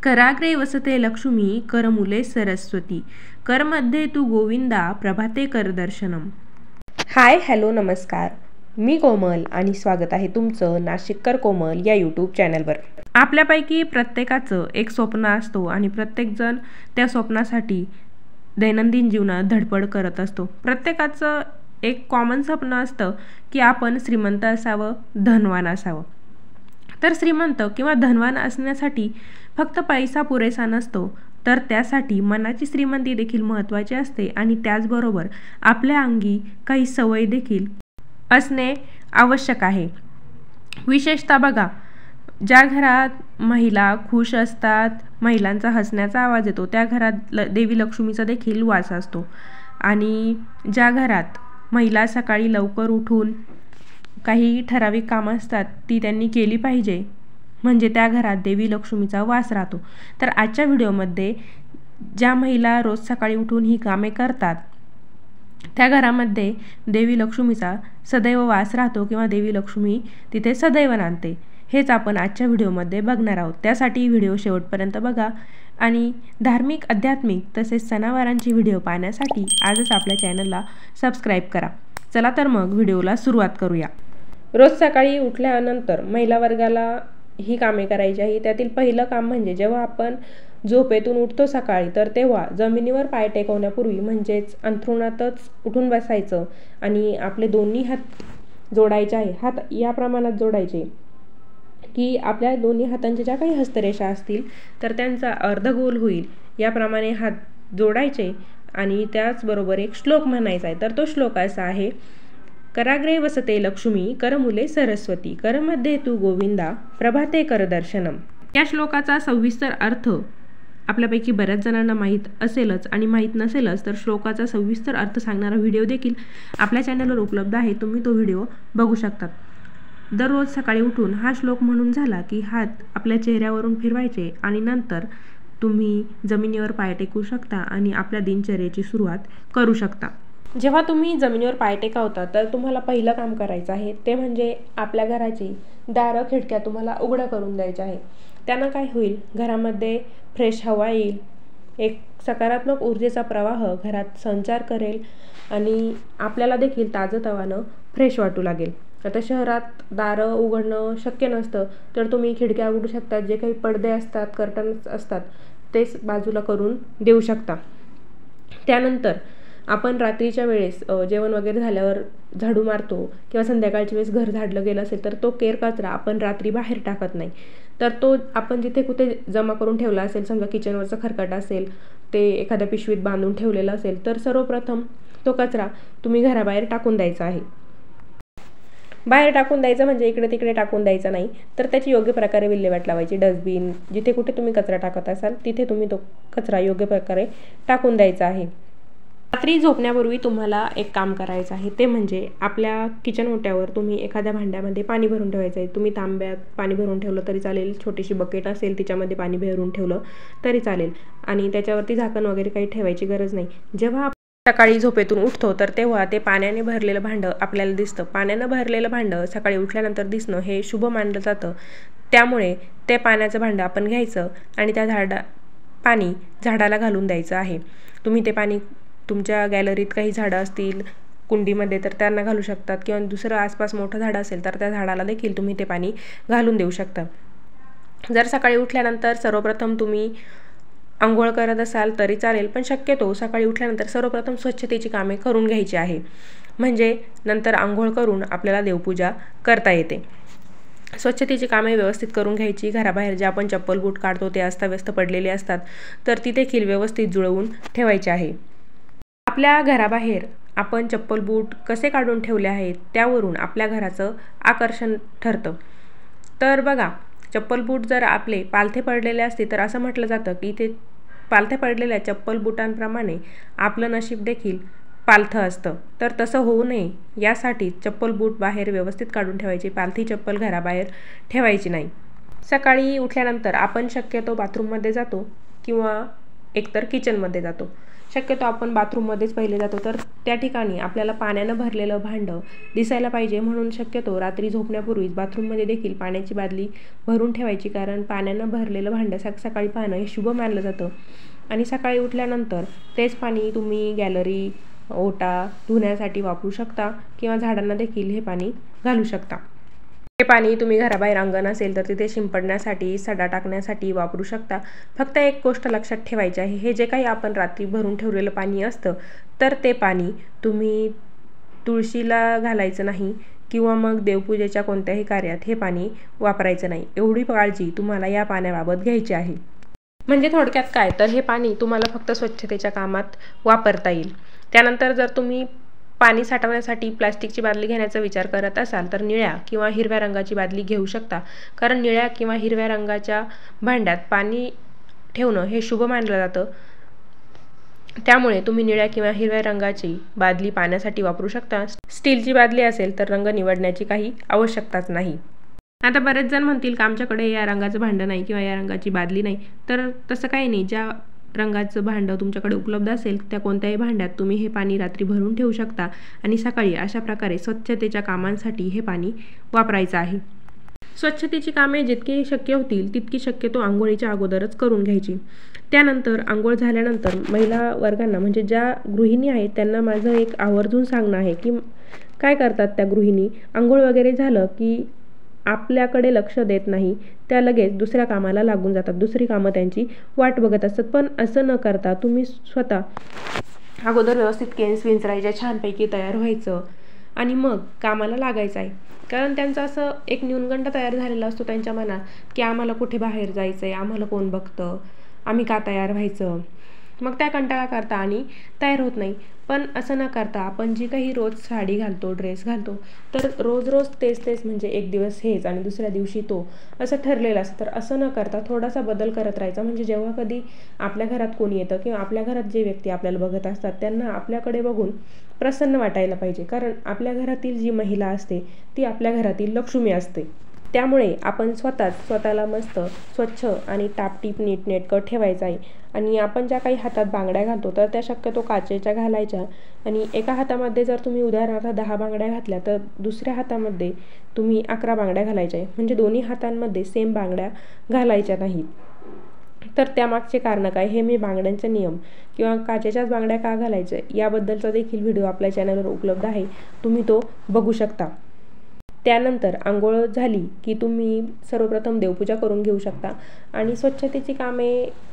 कराग्रे वसते लक्ष्मी करमुले सरस्वती करमध्ये तू गोविंदा प्रभाते कर दर्शनम. हाय हॅलो नमस्कार, मी कोमल आणि स्वागत आहे तुमचं नाशिककर कोमल या यूट्यूब चॅनलवर. आपल्यापैकी प्रत्येकाचं एक स्वप्न असतो आणि प्रत्येकजण त्या स्वप्नासाठी दैनंदिन जीवनात धडपड करत असतो. प्रत्येकाचं एक कॉमन स्वप्न असतं की आपण श्रीमंत असावं, धनवान असावं. तर श्रीमंत किंवा धनवान असण्यासाठी फक्त पैसा पुरेसा नसतो, तर त्यासाठी मनाची श्रीमंती देखील महत्त्वाची असते आणि त्याचबरोबर आपल्या अंगी काही सवय देखील असणे आवश्यक आहे. विशेषतः बघा, ज्या घरात महिला खुश असतात, महिलांचा हसण्याचा आवाज येतो, त्या घरात देवी लक्ष्मीचा देखील वास असतो. आणि ज्या घरात महिला सकाळी लवकर उठून काही ठराविक कामं असतात ती त्यांनी केली पाहिजे, म्हणजे त्या घरात देवी लक्ष्मीचा वास राहतो. तर आजच्या व्हिडिओमध्ये ज्या महिला रोज सकाळी उठून ही कामे करतात त्या घरामध्ये देवी लक्ष्मीचा सदैव वास राहतो किंवा देवी लक्ष्मी तिथे सदैव नांदते, हेच आपण आजच्या व्हिडिओमध्ये बघणार आहोत. त्यासाठी व्हिडिओ शेवटपर्यंत बघा आणि धार्मिक, आध्यात्मिक तसेच सणावारांची व्हिडिओ पाहण्यासाठी आजच आपल्या चॅनलला सबस्क्राईब करा. चला तर मग व्हिडिओला सुरुवात करूया. रोज सकाळी उठल्यानंतर महिला वर्गाला ही कामे करायची आहे. त्यातील पहिलं काम म्हणजे जेव्हा आपण झोपेतून उठतो सकाळी, तर तेव्हा जमिनीवर पाय टेकवण्यापूर्वी म्हणजेच अंथरुणातच उठून बसायचं आणि आपले दोन्ही हात जोडायचे आहे. हात या प्रमाणात जोडायचे की आपल्या दोन्ही हातांच्या ज्या काही हस्तरेषा असतील तर त्यांचा अर्धगोल होईल, याप्रमाणे हात जोडायचे. आणि त्याचबरोबर एक श्लोक म्हणायचा आहे. तर तो श्लोक असा आहे, कराग्रे वसते लक्ष्मी करमुले सरस्वती करमध्ये तू गोविंदा प्रभाते कर दर्शनम. या श्लोकाचा सविस्तर अर्थ आपल्यापैकी बऱ्याच जणांना माहीत असेलच आणि माहीत नसेलच तर श्लोकाचा सविस्तर अर्थ सांगणारा व्हिडिओ देखील आपल्या चॅनलवर उपलब्ध आहे, तुम्ही तो व्हिडिओ बघू शकतात. दररोज सकाळी उठून हा श्लोक म्हणून झाला की हात आपल्या चेहऱ्यावरून फिरवायचे आणि नंतर तुम्ही जमिनीवर पाय टेकू शकता आणि आपल्या दिनचर्येची सुरुवात करू शकता. जेव्हा तुम्ही जमिनीवर पाय टेकावता तर तुम्हाला पहिलं काम करायचं आहे ते म्हणजे आपल्या घराची दारं खिडक्या तुम्हाला उघड्या करून द्यायच्या आहे. त्यानं काय होईल, घरामध्ये फ्रेश हवा येईल, एक सकारात्मक ऊर्जेचा प्रवाह घरात संचार करेल आणि आपल्याला देखील ताजंतवानं फ्रेश वाटू लागेल. आता शहरात दारं उघडणं शक्य नसतं, तर तुम्ही खिडक्या उघडू शकता. जे काही पडदे असतात, कर्टन्स असतात तेच बाजूला करून देऊ शकता. त्यानंतर आपण रात्रीच्या वेळेस जेवण वगैरे झाल्यावर झाडू मारतो किंवा संध्याकाळच्या वेळेस घर झाडलं गेलं असेल तर तो केर कचरा आपण रात्री बाहेर टाकत नाही, तर तो आपण जिथे कुठे जमा करून ठेवला असेल, समजा किचनवरचं खरकट असेल, ते एखाद्या पिशवीत बांधून ठेवलेलं असेल, तर सर्वप्रथम तो कचरा तुम्ही घराबाहेर टाकून द्यायचा आहे. बाहेर टाकून द्यायचं म्हणजे इकडे तिकडे टाकून द्यायचं नाही, तर त्याची योग्य प्रकारे विल्हेवाट लावायची. डस्टबिन जिथे कुठे तुम्ही कचरा टाकत असाल तिथे तुम्ही तो कचरा योग्य प्रकारे टाकून द्यायचा आहे. रात्री झोपण्यापूर्वी तुम्हाला एक काम करायचं आहे, ते म्हणजे आपल्या किचन ओट्यावर तुम्ही एखाद्या भांड्यामध्ये पाणी भरून ठेवायचं आहे. तुम्ही तांब्यात पाणी भरून ठेवलं तरी चालेल, छोटीशी बकेट असेल तिच्यामध्ये पाणी भरून ठेवलं तरी चालेल आणि त्याच्यावरती झाकण वगैरे काही ठेवायची गरज नाही. जेव्हा सकाळी झोपेतून उठतो तर तेव्हा ते पाण्याने भरलेलं भांडं आपल्याला दिसतं. पाण्यानं भरलेलं भांडं सकाळी उठल्यानंतर दिसणं हे शुभ मानलं जातं. त्यामुळे ते पाण्याचं भांडं आपण घ्यायचं आणि त्या पाणी झाडाला घालून द्यायचं आहे. तुम्ही ते पाणी तुमच्या गॅलरीत काही झाडं असतील कुंडीमध्ये तर त्यांना घालू शकतात किंवा दुसरं आसपास मोठं झाड असेल तर त्या झाडाला देखील तुम्ही ते पाणी घालून देऊ शकता. जर सकाळी उठल्यानंतर सर्वप्रथम तुम्ही आंघोळ करत असाल तरी चालेल, पण शक्यतो सकाळी उठल्यानंतर सर्वप्रथम स्वच्छतेची कामे करून घ्यायची आहे, म्हणजे नंतर आंघोळ करून आपल्याला देवपूजा करता येते. स्वच्छतेची कामे व्यवस्थित करून घ्यायची. घराबाहेर जे आपण चप्पल बूट काढतो ते अस्ताव्यस्त पडलेले असतात तर ती देखील व्यवस्थित जुळवून ठेवायचे आहे. आपल्या घराबाहेर आपण चप्पल बूट कसे काढून ठेवले आहेत त्यावरून आपल्या घराचं आकर्षण ठरतं. तर बघा, चप्पल बूट जर आपले पालथे पडलेले असते तर असं म्हटलं जातं की ते पालथे पडलेल्या चप्पल बुटांप्रमाणे आपलं नशीब देखील पालथं असतं. तर तसं होऊ नये यासाठी चप्पल बूट बाहेर व्यवस्थित काढून ठेवायची, पालथी चप्पल घराबाहेर ठेवायची नाही. सकाळी उठल्यानंतर आपण शक्यतो बाथरूममध्ये जातो किंवा एकतर किचनमध्ये जातो. शक्यतो आपण बाथरूममध्येच पहिले जातो, तर त्या ठिकाणी आपल्याला पाण्यानं भरलेलं भांडं दिसायला पाहिजे, म्हणून शक्यतो रात्री झोपण्यापूर्वीच बाथरूममध्ये देखील पाण्याची बादली भरून ठेवायची, कारण पाण्यानं भरलेलं भांडं सकाळी पाहणं हे शुभ मानलं जातं. आणि सकाळी उठल्यानंतर तेच पाणी तुम्ही गॅलरी, ओटा धुण्यासाठी वापरू शकता किंवा झाडांना देखील हे पाणी घालू शकता. हे पाणी तुम्ही घराबाहेर अंगण असेल तर तिथे शिंपडण्यासाठी, सडा टाकण्यासाठी वापरू शकता. फक्त एक गोष्ट लक्षात ठेवायची आहे, हे जे काही आपण रात्री भरून ठेवलेलं पाणी असतं, तर ते पाणी तुम्ही तुळशीला घालायचं नाही किंवा मग देवपूजेच्या कोणत्याही कार्यात हे पाणी वापरायचं नाही. एवढी काळजी तुम्हाला या पाण्याबाबत घ्यायची आहे. म्हणजे थोडक्यात काय, तर हे पाणी तुम्हाला फक्त स्वच्छतेच्या कामात वापरता येईल. त्यानंतर जर तुम्ही पाणी साठवण्यासाठी प्लास्टिकची बादली घेण्याचा विचार करत असाल तर निळ्या किंवा हिरव्या रंगाची बादली घेऊ शकता, कारण निळ्या किंवा हिरव्या रंगाच्या भांड्यात पाणी ठेवणं हे शुभ मानलं जातं. त्यामुळे तुम्ही निळ्या किंवा हिरव्या रंगाची बादली पाण्यासाठी वापरू शकता. स्टीलची बादली असेल तर रंग निवडण्याची काही आवश्यकताच नाही. आता बरेच जण म्हणतील की आमच्याकडे या रंगाचं भांडं नाही किंवा या रंगाची बादली नाही, तर तसं काही नाही. ज्या रंगाचं भांडं तुमच्याकडे उपलब्ध असेल त्या कोणत्याही भांड्यात तुम्ही हे पाणी रात्री भरून ठेवू शकता आणि सकाळी अशा प्रकारे स्वच्छतेच्या कामांसाठी हे पाणी वापरायचं आहे. स्वच्छतेची कामे जितकी शक्य होतील तितकी शक्यतो आंघोळीच्या अगोदरच करून घ्यायची. त्यानंतर आंघोळ झाल्यानंतर महिला वर्गांना, म्हणजे ज्या गृहिणी आहेत त्यांना माझं एक आवर्जून सांगणं आहे की काय करतात त्या गृहिणी, आंघोळ वगैरे झालं की आपल्याकडे लक्ष देत नाही, त्या लगेच दुसऱ्या कामाला लागून जातात, दुसरी कामं त्यांची वाट बघत असतात. पण असं न करता तुम्ही स्वतः अगोदर व्यवस्थित केस विंचरायचे, छानपैकी तयार व्हायचं आणि मग कामाला लागायचं आहे. कारण त्यांचा असं एक न्यूनगंड तयार झालेला असतो त्यांच्या मनात की आम्हाला कुठे बाहेर जायचं आहे, आम्हाला कोण बघतं, आम्ही का तयार व्हायचं. मग त्या कंटाळा करता आणि तयार होत नाही. पण असं न करता आपण जी काही रोज साडी घालतो, ड्रेस घालतो, तर रोज तेच म्हणजे एक दिवस हेच आणि दुसऱ्या दिवशी तो असं ठरलेलं असतं. तर असं न करता थोडासा बदल करत राहायचा, म्हणजे जेव्हा कधी आपल्या घरात कोणी येतं किंवा आपल्या घरात जे व्यक्ती आपल्याला बघत असतात त्यांना आपल्याकडे बघून प्रसन्न वाटायला पाहिजे, कारण आपल्या घरातील जी महिला असते ती आपल्या घरातील लक्ष्मी असते. त्यामुळे आपण स्वतःला मस्त स्वच्छ आणि टापटीप नीटनेटकं ठेवायचं आहे. आणि आपण ज्या काही हातात बांगड्या घालतो तर त्या शक्यतो काचेच्या घालायच्या, आणि एका हातामध्ये जर तुम्ही उदाहरणार्थ 10 बांगड्या घातल्या तर दुसऱ्या हातामध्ये तुम्ही 11 बांगड्या घालायच्या आहे, म्हणजे दोन्ही हातांमध्ये सेम बांगड्या घालायच्या नाहीत. तर त्यामागचे कारण काय हे मी बांगड्यांचे नियम किंवा काचेच्याच बांगड्या का घालायच्या याबद्दलचा देखील व्हिडिओ आपल्या चॅनलवर उपलब्ध आहे, तुम्ही तो बघू शकता. त्यानंतर आंघोळ झाली की तुम्ही सर्वप्रथम देवपूजा करून घेऊ शकता आणि स्वच्छतेची कामे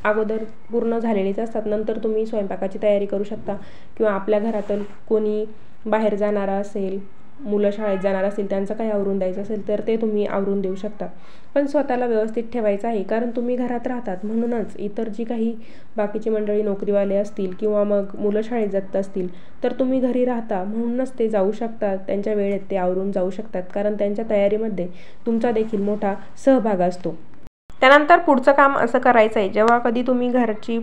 अगोदर पूर्ण झालेलीच असतात. नंतर तुम्ही स्वयंपाकाची तयारी करू शकता किंवा आपल्या घरातील कोणी बाहेर जाणारा असेल, मुलं शाळेत जाणार असेल, त्यांचं काही आवरून द्यायचं असेल तर ते तुम्ही आवरून देऊ शकता. पण स्वतःला व्यवस्थित ठेवायचं आहे, कारण तुम्ही घरात राहतात. म्हणूनच इतर जी काही बाकीची मंडळी नोकरीवाले असतील किंवा मग मुलं शाळेत जात असतील तर तुम्ही घरी राहता, म्हणूनच ते जाऊ शकतात, त्यांच्या वेळेत ते आवरून जाऊ शकतात, कारण त्यांच्या तयारीमध्ये तुमचा देखील मोठा सहभाग असतो. त्यानंतर पुढचं काम असं करायचं आहे, जेव्हा कधी तुम्ही घरची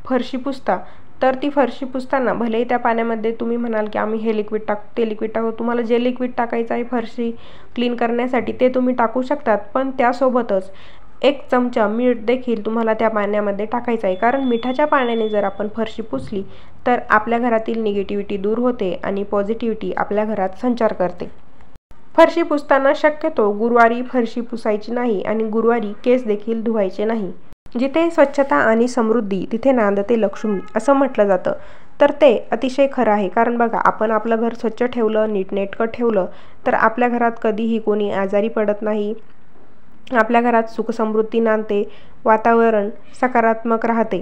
फरशी पुसता तर ती फरशी पुसताना भलेही त्या पाण्यामध्ये तुम्ही म्हणाल की आम्ही हे लिक्विड टाकू, ते लिक्विड टाकू, तुम्हाला जे लिक्विड टाकायचं आहे फरशी क्लीन करण्यासाठी ते तुम्ही टाकू शकतात. पण त्यासोबतच 1 चमचा मीठ देखील तुम्हाला त्या पाण्यामध्ये टाकायचं आहे, कारण मिठाच्या पाण्याने जर आपण फरशी पुसली तर आपल्या घरातील निगेटिव्हिटी दूर होते आणि पॉझिटिव्हिटी आपल्या घरात संचार करते. फरशी पुसताना शक्यतो गुरुवारी फरशी पुसायची नाही आणि गुरुवारी केस देखील धुवायचे नाही. जिथे स्वच्छता आणि समृद्धी तिथे नांदते लक्ष्मी असं म्हटलं जातं. तर ते अतिशय खरं आहे, कारण बघा आपण आपलं घर स्वच्छ ठेवलं, नीटनेटकं ठेवलं तर आपल्या घरात कधीही कोणी आजारी पडत नाही, आपल्या घरात सुखसमृद्धी नांदते, वातावरण सकारात्मक राहते.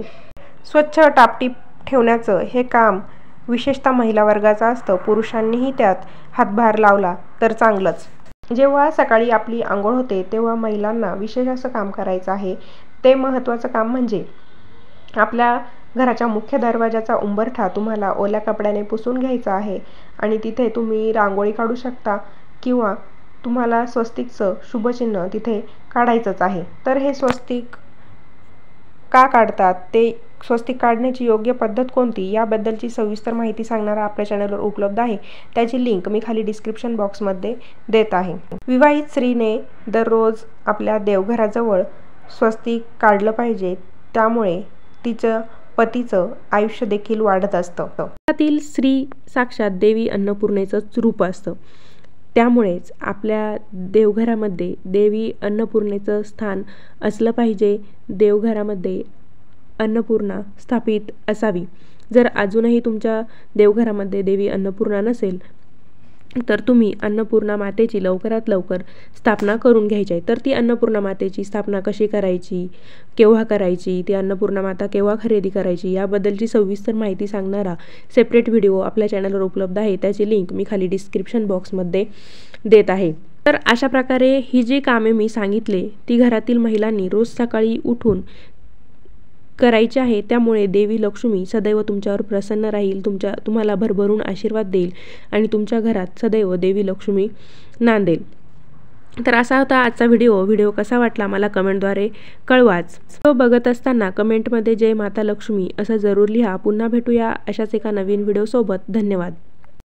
स्वच्छ टापटीप ठेवण्याचं हे काम विशेषतः महिला वर्गाचं असतं. पुरुषांनीही त्यात हातभार लावला तर चांगलंच. जेव्हा सकाळी आपली आंघोळ होते तेव्हा महिलांना विशेष असं काम करायचं आहे. ते महत्त्वाचं काम म्हणजे आपल्या घराच्या मुख्य दरवाजाचा उंबरठा तुम्हाला ओल्या कपड्याने पुसून घ्यायचा आहे आणि तिथे तुम्ही रांगोळी काढू शकता किंवा तुम्हाला स्वस्तिकचं शुभचिन्ह तिथे काढायचंच आहे. तर हे स्वस्तिक का काढतात, ते स्वस्तिक काढण्याची योग्य पद्धत कोणती याबद्दलची सविस्तर माहिती सांगणारा आपल्या चॅनलवर उपलब्ध आहे. त्याची लिंक मी खाली डिस्क्रिप्शन बॉक्समध्ये देत आहे. विवाहित स्त्रीने दररोज आपल्या देवघराजवळ स्वस्तिक काढलं पाहिजे, त्यामुळे तिचं पतीचं आयुष्य देखील वाढत असतं. घरातील स्त्री साक्षात देवी अन्नपूर्णेचंच रूप असतं. त्यामुळेच आपल्या देवघरामध्ये देवी अन्नपूर्णेचं स्थान असलं पाहिजे. देवघरामध्ये अन्नपूर्णा स्थापित असावी. जर अजूनही तुमच्या देवघरामध्ये देवी अन्नपूर्णा नसेल तर तुम्ही अन्नपूर्णा मातेची लवकरात लवकर स्थापना करून घ्यायची आहे. तर ती अन्नपूर्णा मातेची स्थापना कशी करायची, केव्हा करायची, ती अन्नपूर्णा माता केव्हा खरेदी करायची याबद्दलची सविस्तर माहिती सांगणारा सेपरेट व्हिडिओ आपल्या चॅनलवर उपलब्ध आहे. त्याची लिंक मी खाली डिस्क्रिप्शन बॉक्समध्ये देत आहे. तर अशा प्रकारे ही जी कामे मी सांगितले ती घरातील महिलांनी रोज सकाळी उठून करायचे आहे. त्यामुळे देवी लक्ष्मी सदैव तुमच्यावर प्रसन्न राहील, तुम्हाला भरभरून आशीर्वाद देईल आणि तुमच्या घरात सदैव देवी लक्ष्मी नांदेल. तर असा होता आजचा व्हिडिओ कसा वाटला मला कमेंटद्वारे कळवाच. बघत असताना कमेंटमध्ये जय माता लक्ष्मी असं जरूर लिहा. पुन्हा भेटूया अशाच एका नवीन व्हिडिओसोबत. धन्यवाद.